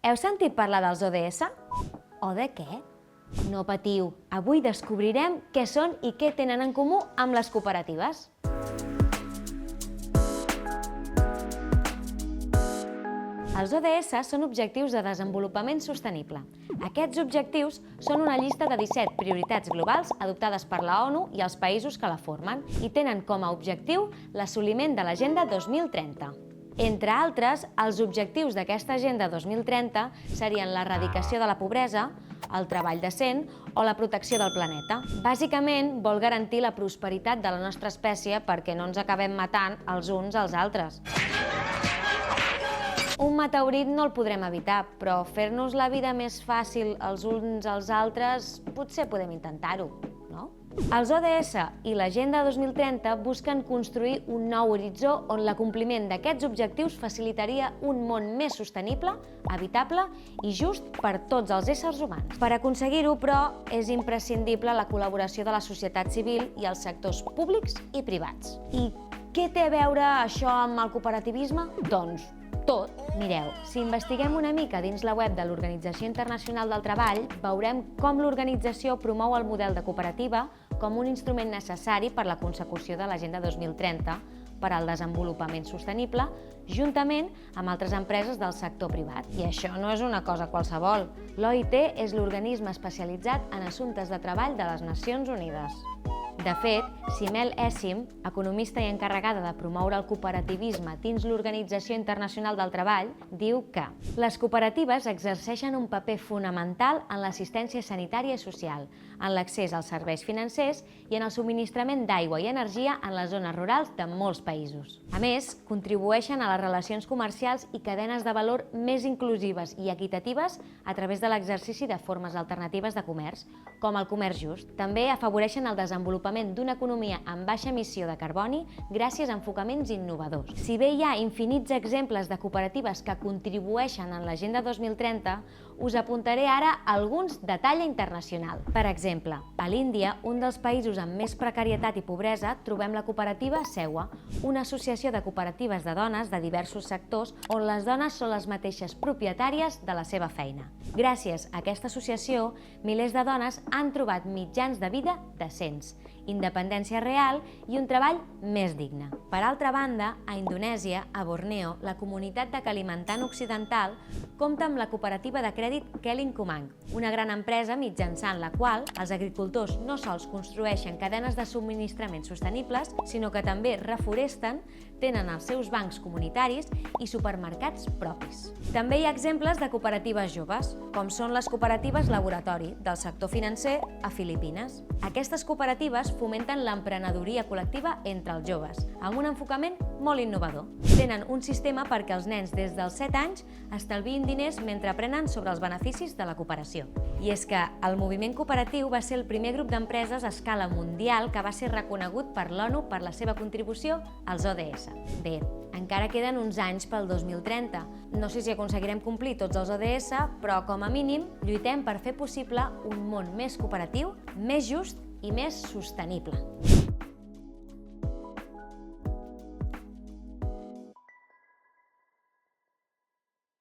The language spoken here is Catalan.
Heu sentit parlar dels ODS? O de què? No patiu, avui descobrirem què són i què tenen en comú amb les cooperatives. Els ODS són Objectius de Desenvolupament Sostenible. Aquests objectius són una llista de 17 prioritats globals adoptades per la ONU i els països que la formen i tenen com a objectiu l'assoliment de l'Agenda 2030. Entre altres, els objectius d'aquesta Agenda 2030 serien l'erradicació de la pobresa, el treball decent o la protecció del planeta. Bàsicament, vol garantir la prosperitat de la nostra espècie perquè no ens acabem matant els uns als altres. Un meteorit no el podrem evitar, però fer-nos la vida més fàcil els uns als altres potser podem intentar-ho, no? Els ODS i l'Agenda 2030 busquen construir un nou horitzó on l'acompliment d'aquests objectius facilitaria un món més sostenible, habitable i just per tots els éssers humans. Per aconseguir-ho, però, és imprescindible la col·laboració de la societat civil i els sectors públics i privats. I què té a veure això amb el cooperativisme? Doncs tot. Mireu, si investiguem una mica dins la web de l'Organització Internacional del Treball, veurem com l'organització promou el model de cooperativa com un instrument necessari per la consecució de l'Agenda 2030 per al desenvolupament sostenible, juntament amb altres empreses del sector privat. I això no és una cosa qualsevol. L'OIT és l'organisme especialitzat en assumptes de treball de les Nacions Unides. De fet, Simel Essim, economista i encarregada de promoure el cooperativisme dins l'Organització Internacional del Treball, diu que les cooperatives exerceixen un paper fonamental en l'assistència sanitària i social, en l'accés als serveis financers i en el subministrament d'aigua i energia en les zones rurals de molts països. A més, contribueixen a les relacions comercials i cadenes de valor més inclusives i equitatives a través de l'exercici de formes alternatives de comerç, com el comerç just. També afavoreixen el desenvolupament d'una economia amb baixa emissió de carboni gràcies a enfocaments innovadors. Si bé hi ha infinits exemples de cooperatives que contribueixen en l'Agenda 2030, us apuntaré ara alguns de talla internacional. Per exemple, a l'Índia, un dels països amb més precarietat i pobresa, trobem la cooperativa SEWA, una associació de cooperatives de dones de diversos sectors on les dones són les mateixes propietàries de la seva feina. Gràcies a aquesta associació, milers de dones han trobat mitjans de vida decents, independència real i un treball més digne. Per altra banda, a Indonèsia, a Borneo, la comunitat de Kalimantan Occidental compta amb la cooperativa de crèdit Keling Kumang, una gran empresa mitjançant la qual els agricultors no sols construeixen cadenes de subministrament sostenibles, sinó que també reforesten, tenen els seus bancs comunitaris i supermercats propis. També hi ha exemples de cooperatives joves, com són les cooperatives laboratori del sector financer a Filipines. Aquestes cooperatives fomenten l'emprenedoria col·lectiva entre els joves, amb un enfocament molt innovador. Tenen un sistema perquè els nens des dels 7 anys estalviïn diners mentre aprenen sobre els beneficis de la cooperació. I és que el moviment cooperatiu va ser el primer grup d'empreses a escala mundial que va ser reconegut per l'ONU per la seva contribució als ODS. Bé, encara queden uns anys pel 2030. No sé si aconseguirem complir tots els ODS, però com a mínim lluitem per fer possible un món més cooperatiu, més just i més sostenible.